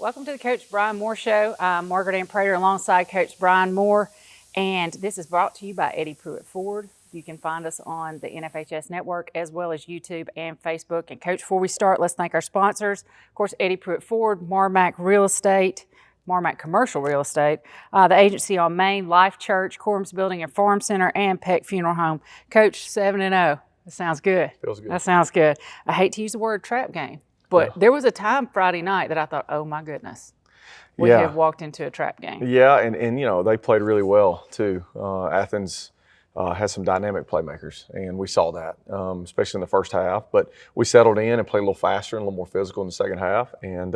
Welcome to the Coach Bryan Moore Show. I'm Margaret Ann Prater alongside Coach Bryan Moore, and this is brought to you by Eddie Pruitt Ford. You can find us on the NFHS Network as well as YouTube and Facebook. And Coach, before we start, let's thank our sponsors. Of course, Eddie Pruitt Ford, Marmac Real Estate, Marmac Commercial Real Estate, the agency on Main, Life Church, Corms Building and Farm Center, and Peck Funeral Home. Coach, 7-0. That sounds good. Feels good. That sounds good. I hate to use the word trap game, but there was a time Friday night that I thought, oh my goodness, we have walked into a trap game. Yeah, and you know, they played really well too. Athens has some dynamic playmakers, and we saw that, especially in the first half. But we settled in and played a little faster and a little more physical in the second half, and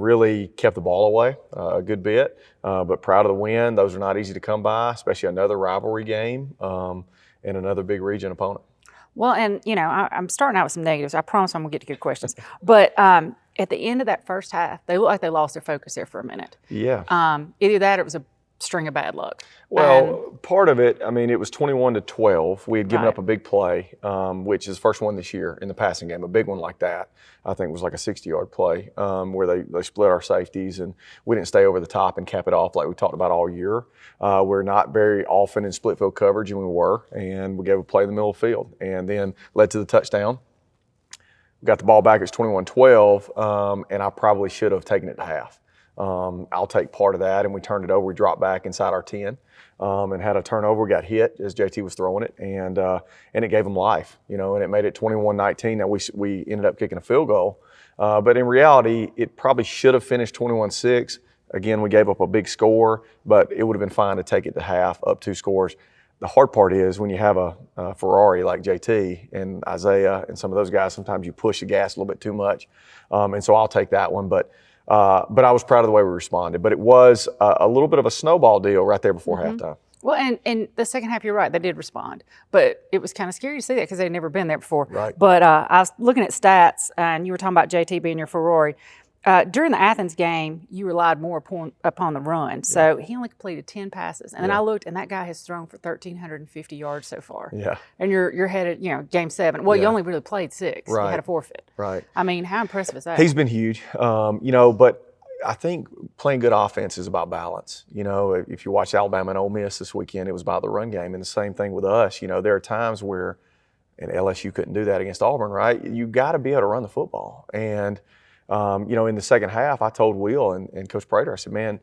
really kept the ball away a good bit. But proud of the win. Those are not easy to come by, especially another rivalry game and another big region opponent. Well, and, you know, I'm starting out with some negatives. I promise I'm going to get to good questions. But at the end of that first half, they looked like they lost their focus there for a minute. Yeah. Either that or it was a string of bad luck. Well, part of it, I mean, it was 21-12. We had given up a big play, which is the first one this year in the passing game, a big one like that. I think it was like a 60-yard play where they split our safeties, and we didn't stay over the top and cap it off like we talked about all year. We're not very often in split field coverage, and we were, and we gave a play in the middle of the field, and then led to the touchdown. We got the ball back, it's 21-12, and I probably should have taken it to half. I'll take part of that, and we turned it over. We dropped back inside our 10 and had a turnover. We got hit as JT was throwing it, and it gave them life, you know, and it made it 21-19. Now we ended up kicking a field goal, but in reality, it probably should have finished 21-6. Again, we gave up a big score, but it would have been fine to take it to half, up 2 scores. The hard part is when you have a Ferrari like JT and Isaiah and some of those guys, sometimes you push the gas a little bit too much, and so I'll take that one, but I was proud of the way we responded. But it was a little bit of a snowball deal right there before halftime. Well, and the second half, you're right, they did respond. But it was kind of scary to see that because they'd never been there before. Right. But I was looking at stats, and you were talking about JT being your Ferrari. During the Athens game, you relied more upon the run. So he only completed 10 passes. And then I looked, and that guy has thrown for 1,350 yards so far. Yeah. And you're headed, you know, game 7. Well, you only really played 6. Right. You had a forfeit. Right. I mean, how impressive is that? He's been huge, you know, but I think playing good offense is about balance. You know, if you watch Alabama and Ole Miss this weekend, it was about the run game. And the same thing with us. You know, there are times where, and LSU couldn't do that against Auburn, right? You got to be able to run the football. And you know, in the second half, I told Will and Coach Prater, I said, man,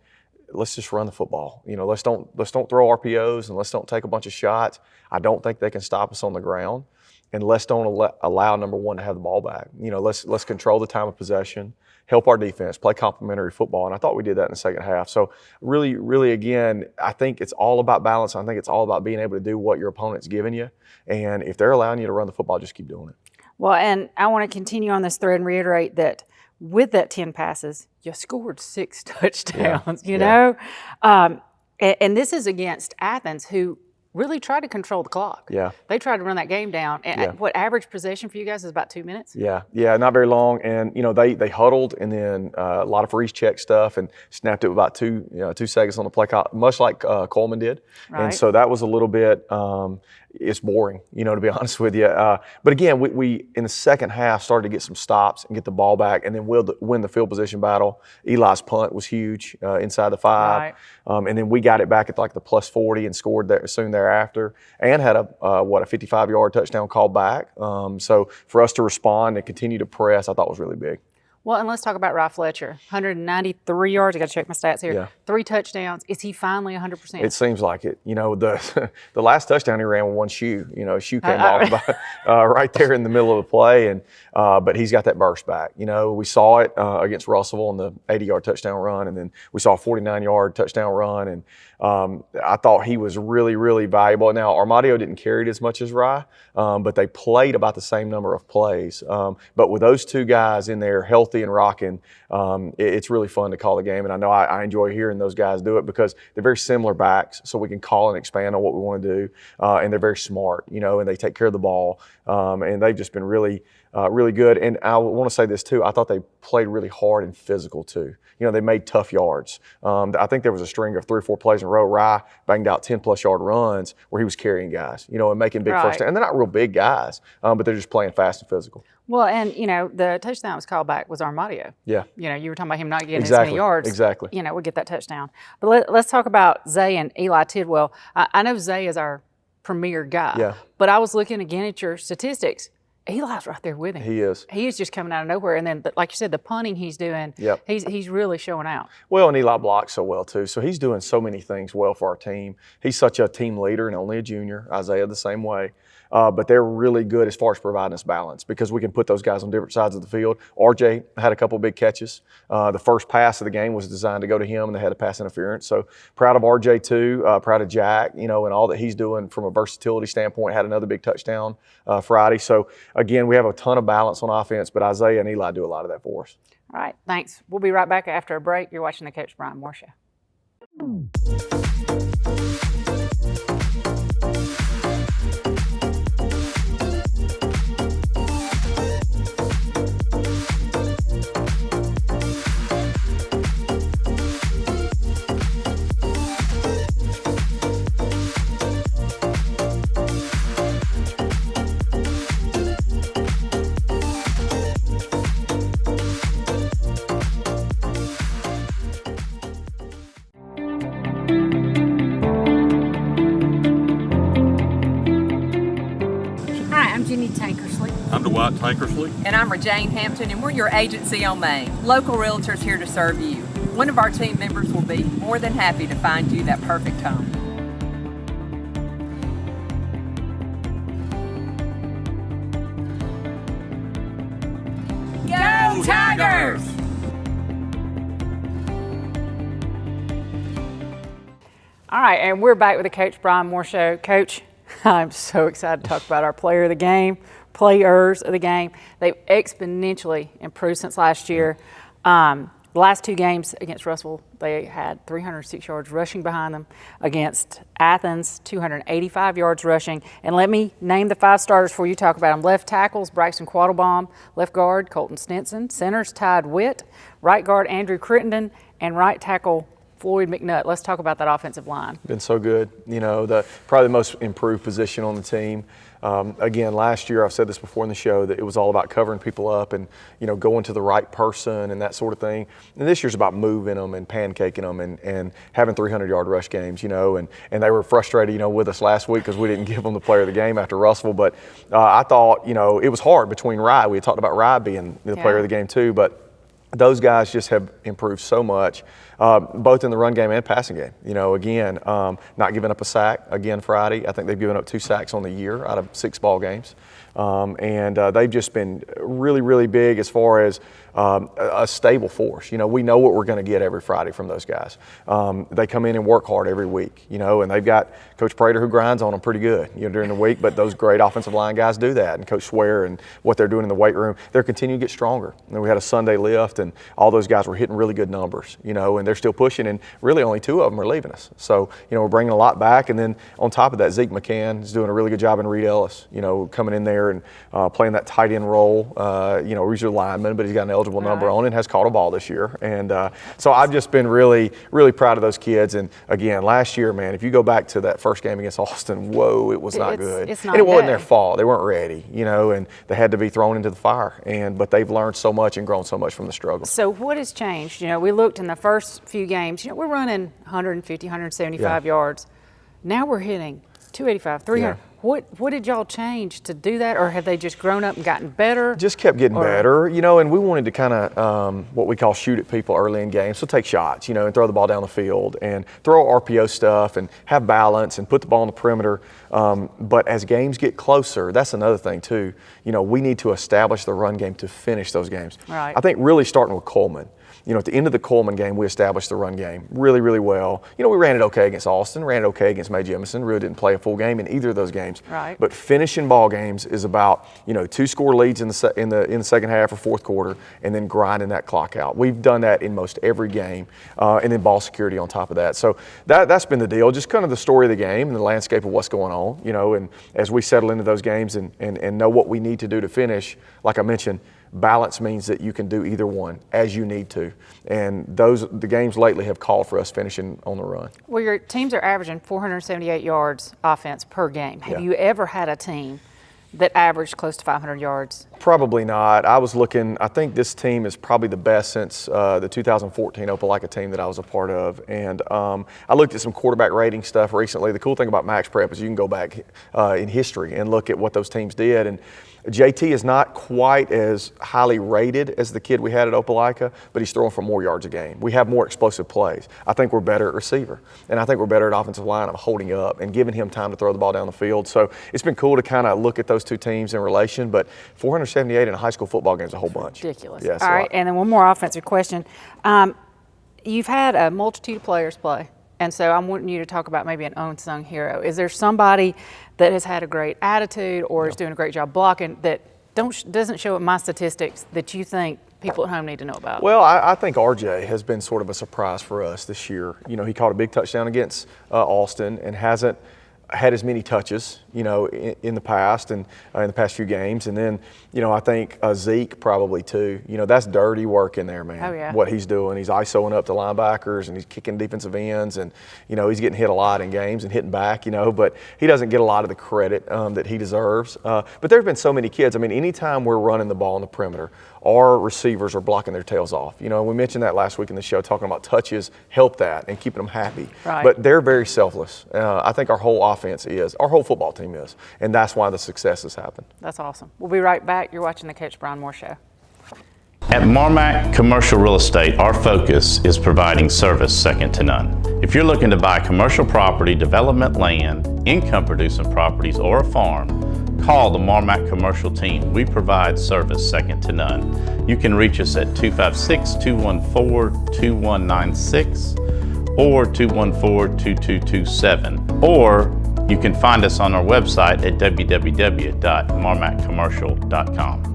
let's just run the football. You know, let's don't throw RPOs and let's don't take a bunch of shots. I don't think they can stop us on the ground, and let's don't allow number one to have the ball back. You know, let's control the time of possession, help our defense, play complementary football, and I thought we did that in the second half. So really, really, again, I think it's all about balance. I think it's all about being able to do what your opponent's giving you, and if they're allowing you to run the football, just keep doing it. Well, and I want to continue on this thread and reiterate that with that 10 passes, you scored 6 touchdowns, you know? And this is against Athens, who really tried to control the clock. Yeah. They tried to run that game down. And what average possession for you guys is about 2 minutes? Yeah, not very long. And, you know, they huddled and then a lot of freeze check stuff and snapped it with about 2 seconds on the play clock, much like Coleman did. Right. And so that was a little bit, it's boring, you know, to be honest with you. But again, we in the second half started to get some stops and get the ball back and then win the field position battle. Eli's punt was huge inside the 5. Right. And then we got it back at like the plus 40 and scored there soon thereafter and had a 55-yard touchdown call back. So for us to respond and continue to press, I thought was really big. Well, and let's talk about Rye Fletcher. 193 yards. I got to check my stats here. Yeah. 3 touchdowns. Is he finally 100%? It seems like it. You know, the last touchdown he ran with one shoe. You know, shoe came off right there in the middle of the play, and but he's got that burst back. You know, we saw it against Russell on the 80-yard touchdown run, and then we saw a 49-yard touchdown run, and I thought he was really, really valuable. Now, Armadio didn't carry it as much as Rye, but they played about the same number of plays. But with those 2 guys in there healthy and rocking, it's really fun to call the game. And I know I enjoy hearing those guys do it because they're very similar backs, so we can call and expand on what we want to do. And they're very smart, you know, and they take care of the ball. And they've just been really really good. And I want to say this too, I thought they played really hard and physical too. They made tough yards. I think there was a string of 3 or 4 plays in a row. Rye banged out 10-plus yard runs where he was carrying guys, and making big first down. And they're not real big guys, but they're just playing fast and physical. Well, and, the touchdown was called back was Armadio. Yeah. You were talking about him not getting exactly. as many yards. Exactly. We get that touchdown. But let's talk about Zay and Eli Tidwell. I know Zay is our premier guy. Yeah. But I was looking again at your statistics. Eli's right there with him. He is. He is just coming out of nowhere. And then, like you said, the punting he's doing, yep. he's really showing out. Well, and Eli blocks so well, too. So he's doing so many things well for our team. He's such a team leader and only a junior. Isaiah the same way. But they're really good as far as providing us balance because we can put those guys on different sides of the field. RJ had a couple big catches. The first pass of the game was designed to go to him, and they had a pass interference. So proud of RJ too. Proud of Jack, and all that he's doing from a versatility standpoint. Had another big touchdown Friday. So again, we have a ton of balance on offense, but Isaiah and Eli do a lot of that for us. All right, thanks. We'll be right back after a break. You're watching the Coach Bryan Moore Show. I'm DeWitt Tankersley. And I'm Jane Hampton, and we're your agency on Main. Local realtors here to serve you. One of our team members will be more than happy to find you that perfect home. Go Tigers! All right, and we're back with the Coach Bryan Moore Show. Coach, I'm so excited to talk about our player of the game, players of the game. They've exponentially improved since last year. The last 2 games against Russell, they had 306 yards rushing behind them. Against Athens, 285 yards rushing. And let me name the 5 starters for you. Talk about them. Left tackles, Braxton Quattlebaum. Left guard, Colton Stinson. Centers, Tide Witt. Right guard, Andrew Crittenden. And right tackle, Floyd McNutt. Let's talk about that offensive line. Been so good. Probably the most improved position on the team. Again, last year, I've said this before in the show, that it was all about covering people up and, going to the right person and that sort of thing. And this year's about moving them and pancaking them and having 300-yard rush games, and they were frustrated, with us last week because we didn't give them the player of the game after Russell. But I thought, it was hard between Rye. We had talked about Rye being the player of the game too, but those guys just have improved so much, both in the run game and passing game. Again, not giving up a sack again Friday. I think they've given up 2 sacks on the year out of 6 ball games. And they've just been really, really big as far as a stable force. We know what we're going to get every Friday from those guys. They come in and work hard every week, and they've got Coach Prater who grinds on them pretty good, during the week, but those great offensive line guys do that, and Coach Swear and what they're doing in the weight room, they're continuing to get stronger. And we had a Sunday lift, and all those guys were hitting really good numbers, and they're still pushing, and really only 2 of them are leaving us. So, we're bringing a lot back, and then on top of that, Zeke McCann is doing a really good job, and Reed Ellis, coming in there and playing that tight end role. He's a lineman, but he's got an eligible number on it and has caught a ball this year. And so I've just been really, really proud of those kids. And again, last year, man, if you go back to that first game against Austin, whoa, it was not good. It's not and it wasn't good. Their fault. They weren't ready, and they had to be thrown into the fire. But they've learned so much and grown so much from the struggle. So what has changed? We looked in the first few games, we're running 150, 175 yards. Now we're hitting 285, 300. Yeah. What did y'all change to do that, or have they just grown up and gotten better? Just kept getting better, and we wanted to kind of what we call shoot at people early in games. So take shots, and throw the ball down the field and throw RPO stuff and have balance and put the ball on the perimeter. But as games get closer, that's another thing too. We need to establish the run game to finish those games. Right. I think really starting with Coleman. at the end of the Coleman game, we established the run game really, really well. We ran it okay against Austin, ran it okay against May Jemison. Really didn't play a full game in either of those games. Right. But finishing ball games is about 2-score leads in the second half or fourth quarter, and then grinding that clock out. We've done that in most every game, and then ball security on top of that. So that's been the deal. Just kind of the story of the game and the landscape of what's going on. And as we settle into those games and know what we need to do to finish, like I mentioned, balance means that you can do either one as you need to. And the games lately have called for us finishing on the run. Well, your teams are averaging 478 yards offense per game. Have you ever had a team that averaged close to 500 yards? Probably not. I was looking, I think this team is probably the best since the 2014 Opelika team that I was a part of. And I looked at some quarterback rating stuff recently. The cool thing about Max Prep is you can go back in history and look at what those teams did. And JT is not quite as highly rated as the kid we had at Opelika, but he's throwing for more yards a game. We have more explosive plays. I think we're better at receiver, and I think we're better at offensive line of holding up and giving him time to throw the ball down the field. So it's been cool to kind of look at those two teams in relation, but 478 in a high school football game is a whole bunch. Ridiculous. Yeah, all right, and then one more offensive question. You've had a multitude of players play. And so I'm wanting you to talk about maybe an unsung hero. Is there somebody that has had a great attitude or is doing a great job blocking that doesn't show up my statistics that you think people at home need to know about? Well, I think RJ has been sort of a surprise for us this year. He caught a big touchdown against Austin and hasn't had as many touches, in the past and in the past few games. And then, I think Zeke probably too. That's dirty work in there, man. Oh, yeah. What he's doing. He's ISOing up to linebackers and he's kicking defensive ends and, he's getting hit a lot in games and hitting back, but he doesn't get a lot of the credit that he deserves. But there have been so many kids. I mean, anytime we're running the ball on the perimeter, our receivers are blocking their tails off. We mentioned that last week in the show, talking about touches help that and keeping them happy. Right. But they're very selfless. I think our whole offense is, our whole football team is, and that's why the success has happened. That's awesome. We'll be right back. You're watching the Coach Bryan Moore Show. At Marmac Commercial Real Estate, our focus is providing service second to none. If you're looking to buy commercial property, development land, income-producing properties, or a farm, call the Marmac Commercial team. We provide service second to none. You can reach us at 256-214-2196 or 214-2227, or you can find us on our website at www.marmaccommercial.com.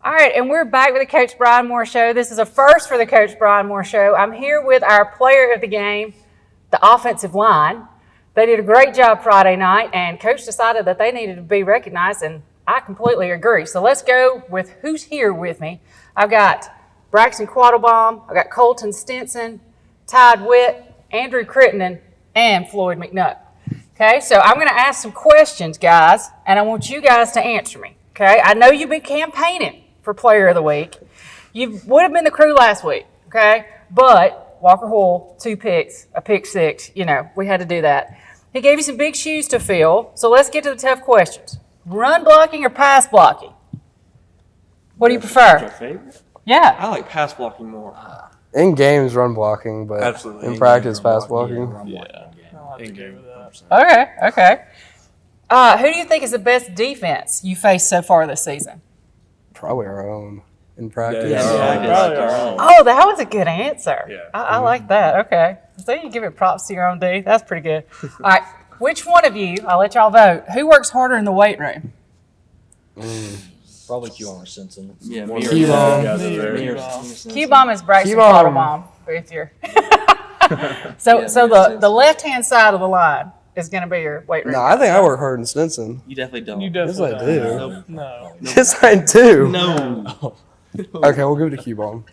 All right, and we're back with the Coach Bryan Moore Show. This is a first for the Coach Bryan Moore Show. I'm here with our player of the game, the offensive line. They did a great job Friday night, and Coach decided that they needed to be recognized, and I completely agree. So let's go with who's here with me. I've got Braxton Quattlebaum, I've got Colton Stinson, Tide Witt, Andrew Crittenden, and Floyd McNutt. Okay, so I'm going to ask some questions, guys, and I want you guys to answer me. Okay, I know you've been campaigning for Player of the Week. You would have been the crew last week, okay? But Walker Hoyle, 2 picks, a pick 6, we had to do that. He gave you some big shoes to fill, so let's get to the tough questions. Run blocking or pass blocking? What do you prefer? My favorite? Yeah. I like pass blocking more. In games, run blocking, but Absolutely. in practice, pass blocking. In game. Okay. Who do you think is the best defense you faced so far this season? Probably our own in practice. Oh, that was a good answer. Yeah. I like that. Okay. So you give it props to your own D. That's pretty good. All right. Which one of you, I'll let y'all vote, who works harder in the weight room? Probably Q-Bomb or Simpson. Yeah, Q-Bomb. Q-Bomb is Braxton Q-Bomb. Quattlebaum with your. So the left-hand side of the line is going to be your weight room. No, I think I work hard in Stinson. You definitely don't. Yes, I do. No. Yes, I do. No. Okay, we'll give it to Q-Bomb.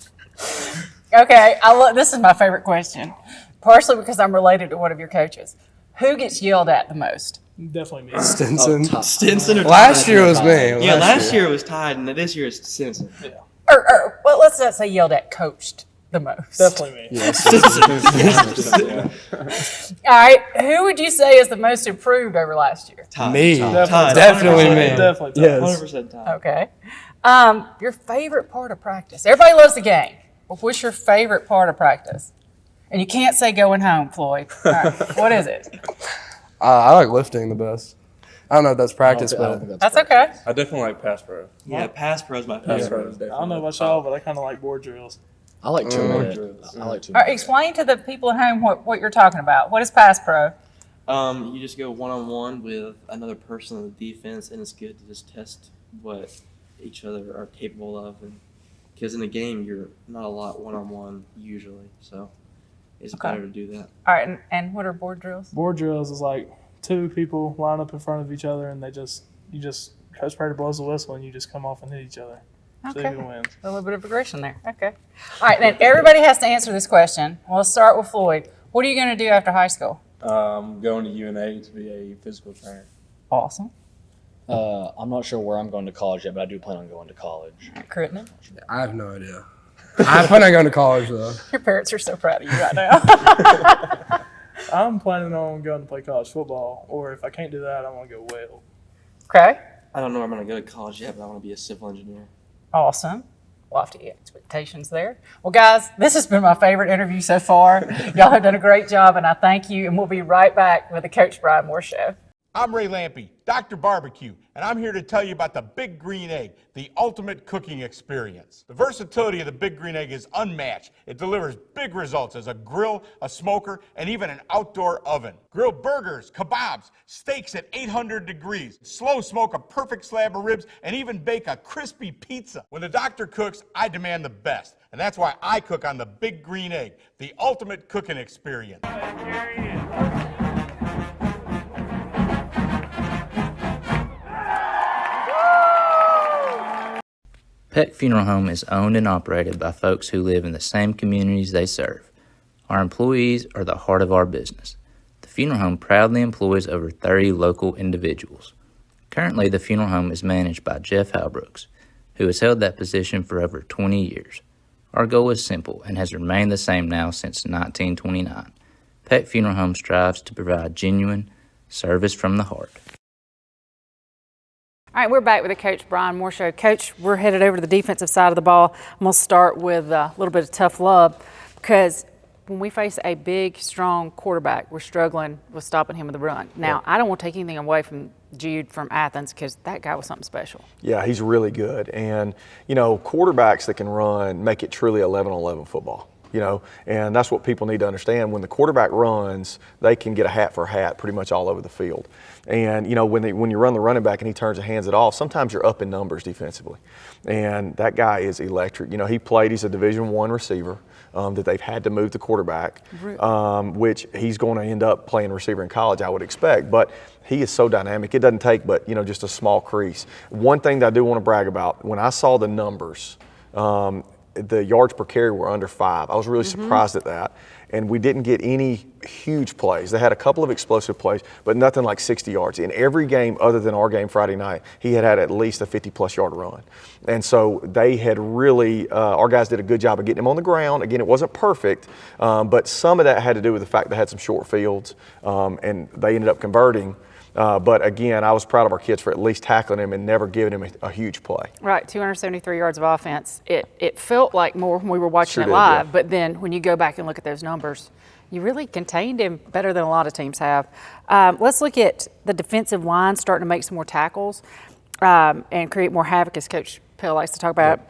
Okay, this is my favorite question, partially because I'm related to one of your coaches. Who gets yelled at the most? Definitely me. Stinson. Stinson or Last Tide? year was me. Yeah, last year it was Tide, and this year it's Stinson. Or well, let's not say yelled at, coached the most. Definitely me. Yeah, All right, who would you say is the most improved over last year? Tide. Me. Tide. Definitely me. Definitely. Yes. 100% Tide. Okay. Your favorite part of practice? Everybody loves the game, but what's your favorite part of practice? And you can't say going home, Floyd. All right, what is it? I like lifting the best. I don't know if that's practice, I don't but think That's okay. I definitely like pass pro. Yeah, pass pro is my Pass favorite. pro is definitely. I don't know about y'all, but I kind of like board drills. I like 2 minute. drills. I like 2 All right, minutes. explain to the people at home what you're talking about. What is pass pro? You just go one-on-one with another person on the defense, and it's good to just test what each other are capable of. And because in a game, you're not a lot one-on-one usually, so it's better to do that. All right, and what are board drills? Board drills is like 2 people line up in front of each other, and you just Coach Prater blows the whistle, and you just come off and hit each other. See Okay. who wins. A little bit of aggression there. Okay. All right, then everybody has to answer this question. We'll start with Floyd. What are you going to do after high school? Going to UNA to be a physical trainer. Awesome. I'm not sure where I'm going to college yet, but I do plan on going to college. Crittenden. I have no idea. I plan on going to college though. Your parents are so proud of you right now. I'm planning on going to play college football, or if I can't do that, I want to go whale. Okay. I don't know where I'm going to go to college yet, but I want to be a civil engineer. Awesome. Lofty expectations there. Well, guys, this has been my favorite interview so far. Y'all have done a great job, and I thank you. And we'll be right back with the Coach Bryan Moore Show. I'm Ray Lampe, Dr. Barbecue, and I'm here to tell you about the Big Green Egg, the ultimate cooking experience. The versatility of the Big Green Egg is unmatched. It delivers big results as a grill, a smoker, and even an outdoor oven. Grill burgers, kebabs, steaks at 800 degrees, slow smoke a perfect slab of ribs, and even bake a crispy pizza. When the doctor cooks, I demand the best, and that's why I cook on the Big Green Egg, the ultimate cooking experience. Peck Funeral Home is owned and operated by folks who live in the same communities they serve. Our employees are the heart of our business. The funeral home proudly employs over 30 local individuals. Currently, the funeral home is managed by Jeff Halbrooks, who has held that position for over 20 years. Our goal is simple and has remained the same now since 1929. Peck Funeral Home strives to provide genuine service from the heart. All right, we're back with the Coach Bryan Moore Show. Coach, we're headed over to the defensive side of the ball. I'm going to start with a little bit of tough love because when we face a big, strong quarterback, we're struggling with stopping him with the run. Now, I don't want to take anything away from Jude from Athens because that guy was something special. Yeah, he's really good. And, quarterbacks that can run make it truly 11-on-11 football. And that's what people need to understand. When the quarterback runs, they can get a hat for a hat pretty much all over the field. And, when you run the running back and he turns and hands it off, sometimes you're up in numbers defensively. And that guy is electric. He's a Division I receiver that they've had to move the quarterback, which he's going to end up playing receiver in college, I would expect. But he is so dynamic. It doesn't take but, just a small crease. One thing that I do want to brag about, when I saw the numbers, the yards per carry were under 5. I was really surprised at that. And we didn't get any huge plays. They had a couple of explosive plays, but nothing like 60 yards. In every game other than our game Friday night, he had at least a 50-plus yard run. And so they had really, our guys did a good job of getting him on the ground. Again, it wasn't perfect, but some of that had to do with the fact they had some short fields, and they ended up converting. But again, I was proud of our kids for at least tackling him and never giving him a huge play. Right, 273 yards of offense. It felt like more when we were watching it live, but then when you go back and look at those numbers, you really contained him better than a lot of teams have. Let's look at the defensive line starting to make some more tackles and create more havoc, as Coach Pell likes to talk about.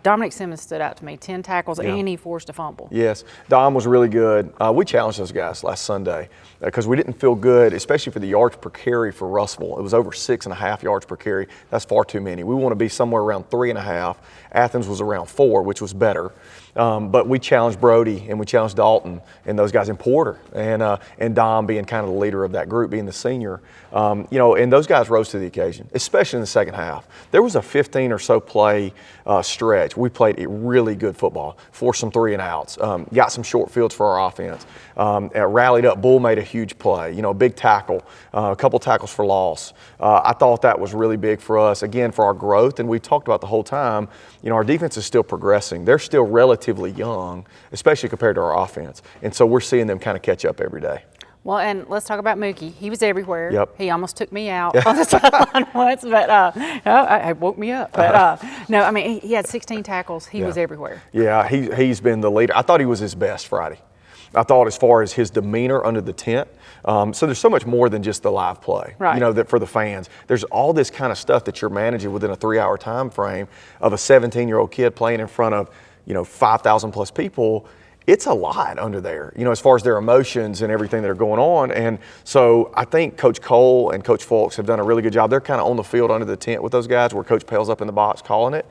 Dominic Simmons stood out to me, 10 tackles, and he forced a fumble. Yes, Dom was really good. We challenged those guys last Sunday because we didn't feel good, especially for the yards per carry for Russell. It was over 6.5 yards per carry. That's far too many. We want to be somewhere around 3.5. Athens was around 4, which was better. But we challenged Brody and we challenged Dalton and those guys, and Porter and Dom being kind of the leader of that group, being the senior. And those guys rose to the occasion, especially in the second half. There was a 15 or so play stretch. We played a really good football, forced some 3-and-outs, got some short fields for our offense, rallied up. Bull made a huge play, a big tackle, a couple tackles for loss. I thought that was really big for us, again, for our growth. And we talked about the whole time, our defense is still progressing. They're still relatively young, especially compared to our offense. And so we're seeing them kind of catch up every day. Well, and let's talk about Mookie. He was everywhere. Yep. He almost took me out on the sideline once, but it woke me up. But no, I mean, he had 16 tackles. He was everywhere. Yeah, he's been the leader. I thought he was his best Friday. I thought as far as his demeanor under the tent. So there's so much more than just the live play, right. that for the fans. There's all this kind of stuff that you're managing within a 3-hour time frame of a 17-year-old kid playing in front of, 5,000 plus people. It's a lot under there, as far as their emotions and everything that are going on. And so I think Coach Cole and Coach Fulks have done a really good job. They're kind of on the field under the tent with those guys where Coach Pale's up in the box calling it.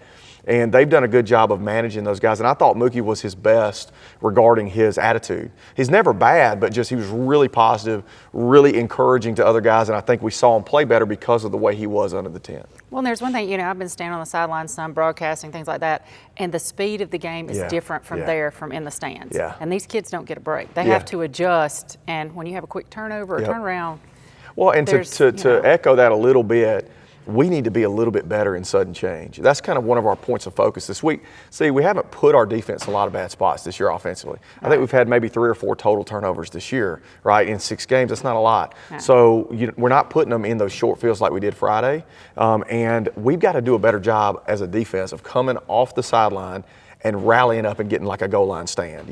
And they've done a good job of managing those guys. And I thought Mookie was his best regarding his attitude. He's never bad, but just he was really positive, really encouraging to other guys. And I think we saw him play better because of the way he was under the tent. Well, and there's one thing, I've been standing on the sidelines, some broadcasting, things like that, and the speed of the game is different from there, from in the stands. Yeah. And these kids don't get a break. They have to adjust. And when you have a quick turnover or turnaround, well, and to echo that a little bit, we need to be a little bit better in sudden change. That's kind of one of our points of focus this week. See, we haven't put our defense in a lot of bad spots this year offensively. I think we've had maybe 3 or 4 total turnovers this year, right, in 6 games. That's not a lot. So we're not putting them in those short fields like we did Friday. And we've got to do a better job as a defense of coming off the sideline and rallying up and getting like a goal line stand,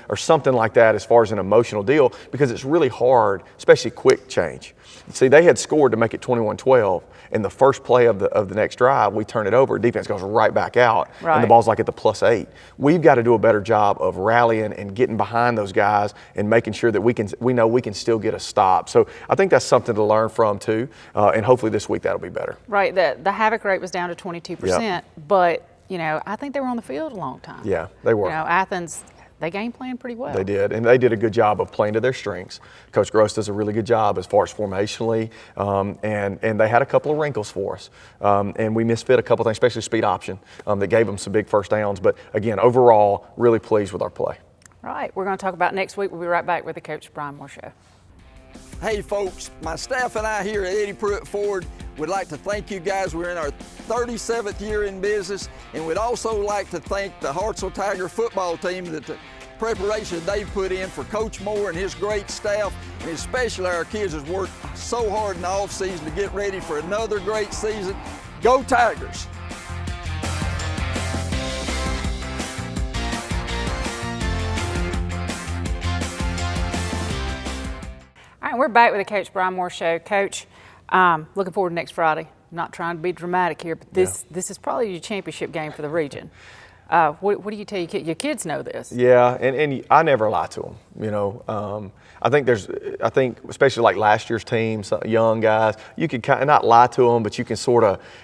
or something like that as far as an emotional deal, because it's really hard, especially quick change. See, they had scored to make it 21-12. In the first play of the next drive, we turn it over. Defense goes right back out, and the ball's like at the +8. We've got to do a better job of rallying and getting behind those guys and making sure that we know we can still get a stop. So I think that's something to learn from too, and hopefully this week that'll be better. Right. The havoc rate was down to 22%, but I think they were on the field a long time. Yeah, they were. Athens, they game planned pretty well. They did, and they did a good job of playing to their strengths. Coach Gross does a really good job as far as formationally, and they had a couple of wrinkles for us. And we misfit a couple things, especially speed option, that gave them some big first downs. But again, overall, really pleased with our play. Right, we're going to talk about next week. We'll be right back with the Coach Bryan Moore Show. Hey folks, my staff and I here at Eddie Pruitt Ford would like to thank you guys. We're in our 37th year in business, and we'd also like to thank the Hartselle Tiger football team that the preparation they put in for Coach Moore and his great staff, and especially our kids has worked so hard in the off season to get ready for another great season. Go Tigers! All right, we're back with the Coach Bryan Moore Show. Coach, looking forward to next Friday. I'm not trying to be dramatic here, but this is probably your championship game for the region. What do you tell your kids? Your kids know this. Yeah, and I never lie to them. I think especially like last year's team, some young guys, you can kind of not lie to them, but you can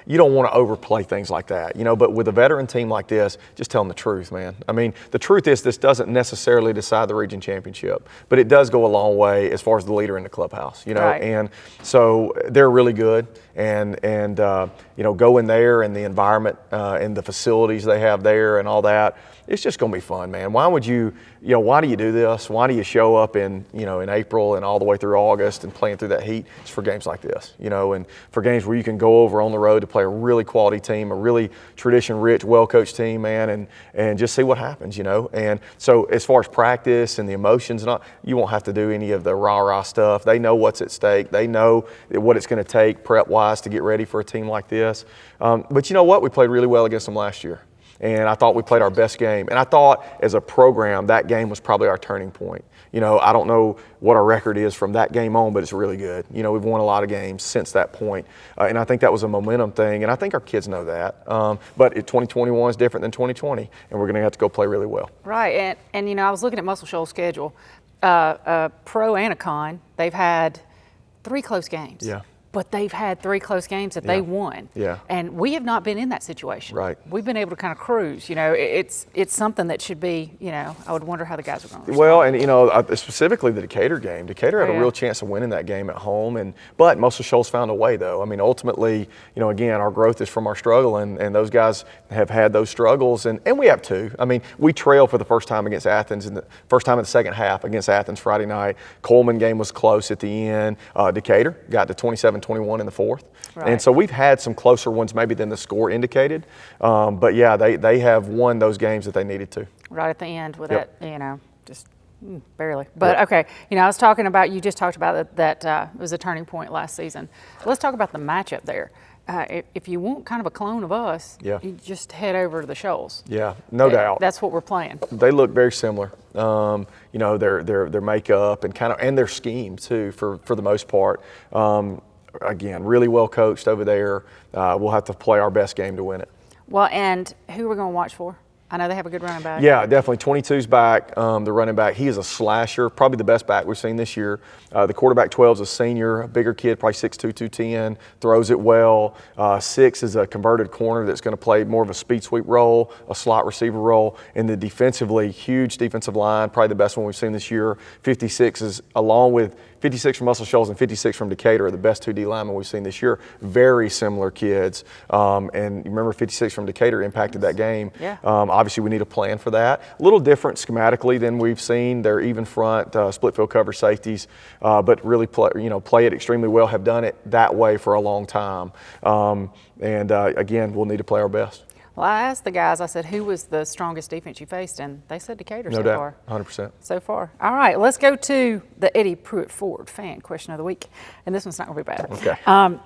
you don't want to overplay things like that, But with a veteran team like this, just tell them the truth, man. I mean, the truth is this doesn't necessarily decide the region championship, but it does go a long way as far as the leader in the clubhouse, Right. And so they're really good, and go in there and the environment and the facilities they have there and all that. It's just going to be fun, man. Why would why do you do this? Why do you show up in April and all the way through August and playing through that heat? It's for games like this, and for games where you can go over on the road to play a really quality team, a really tradition-rich, well-coached team, man, and just see what happens, And so as far as practice and the emotions and all, you won't have to do any of the rah-rah stuff. They know what's at stake. They know what it's going to take prep-wise to get ready for a team like this. But you know what? We played really well against them last year. And I thought we played our best game. And I thought as a program, that game was probably our turning point. I don't know what our record is from that game on, but it's really good. We've won a lot of games since that point. And I think that was a momentum thing. And I think our kids know that. But 2021 is different than 2020. And we're going to have to go play really well. Right. And I was looking at Muscle Shoals' schedule. Pro and a con, they've had 3 close games. Yeah. But they've had 3 close games that they won. Yeah. And we have not been in that situation. Right. We've been able to kind of cruise. It's something that should be, I would wonder how the guys are going to respond. Well, and specifically the Decatur game. Decatur had a real chance of winning that game at home, but Muscle Shoals found a way though. I mean, ultimately, again, our growth is from our struggle, and those guys have had those struggles, and we have too. I mean, we trailed for the first time against Athens, and the first time in the second half against Athens Friday night. Coleman game was close at the end. Decatur got to 27-21 in the fourth. Right. And so we've had some closer ones maybe than the score indicated. But yeah, they have won those games that they needed to. Right at the end with that, just barely. But okay, I was talking about, you just talked about that it was a turning point last season. Let's talk about the matchup there. if you want kind of a clone of us, Yeah. you just head over to the Shoals. Yeah, no doubt. That's what we're playing. They look very similar. You know, their makeup and their scheme too, for the most part. Again, really well coached over there. We'll have to play our best game to win it. Well, and who are we going to watch for? I know they have a good running back. Yeah, definitely. 22's back, the running back. He is a slasher, probably the best back we've seen this year. The quarterback, 12, is a senior, a bigger kid, probably 6'2", 210, throws it well. 6 is a converted corner that's going to play more of a speed sweep role, a slot receiver role. And the defensively, huge defensive line, probably the best one we've seen this year. 56 is, along with 56 from Muscle Shoals and 56 from Decatur, are the best 2D linemen we've seen this year. Very similar kids. And you remember 56 from Decatur impacted that game. Yeah. Obviously, we need a plan for that. A little different schematically than we've seen. They're even front, split field cover safeties, but really play it extremely well, have done it that way for a long time. Again, we'll need to play our best. Well, I asked the guys, I said, who was the strongest defense you faced? And they said Decatur No so doubt, far. 100%. So far. All right, let's go to the Eddie Pruitt Ford fan question of the week. And this one's not going to be bad. Okay.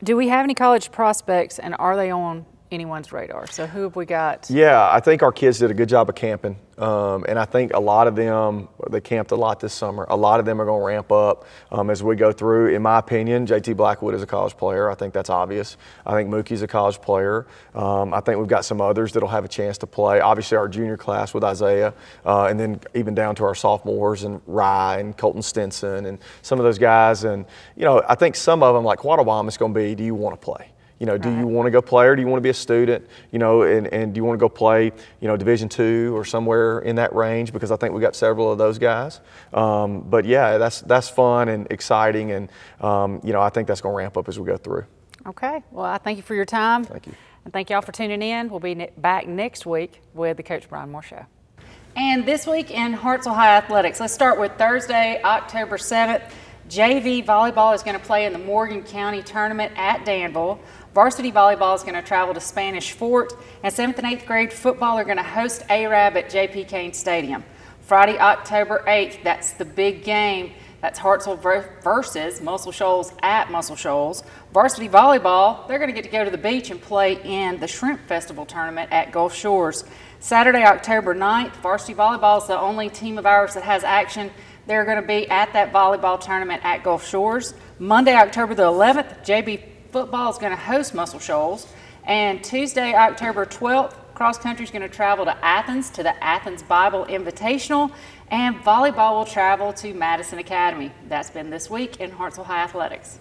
Do we have any college prospects, and are they on anyone's radar? So who have we got? Yeah, I think our kids did a good job of camping. And I think a lot of them, they camped a lot this summer. A lot of them are going to ramp up as we go through. In my opinion, JT Blackwood is a college player. I think that's obvious. I think Mookie's a college player. I think we've got some others that'll have a chance to play. Obviously, our junior class with Isaiah, and then even down to our sophomores and Rye and Colton Stinson and some of those guys. And, I think some of them, like Wattlebaum, is going to be, do you want to play? Do you want to go play, or do you want to be a student? And do you want to go play, Division II or somewhere in that range? Because I think we got several of those guys. But yeah, that's fun and exciting, and I think that's going to ramp up as we go through. Okay. Well, I thank you for your time. Thank you. And thank y'all for tuning in. We'll be back next week with the Coach Bryan Moore Show. And this week in Hartselle High Athletics, let's start with Thursday, October 7th. JV volleyball is going to play in the Morgan County tournament at Danville. Varsity volleyball is going to travel to Spanish Fort, and 7th and 8th grade football are going to host ARAB at J.P. Kane Stadium. Friday, October 8th, that's the big game. That's Hartselle versus Muscle Shoals at Muscle Shoals. Varsity volleyball, they're going to get to go to the beach and play in the Shrimp Festival tournament at Gulf Shores. Saturday, October 9th, varsity volleyball is the only team of ours that has action. They're going to be at that volleyball tournament at Gulf Shores. Monday, October the 11th, JV football is going to host Muscle Shoals. And Tuesday, October 12th, cross country is going to travel to Athens to the Athens Bible Invitational. And volleyball will travel to Madison Academy. That's been this week in Hartselle High Athletics.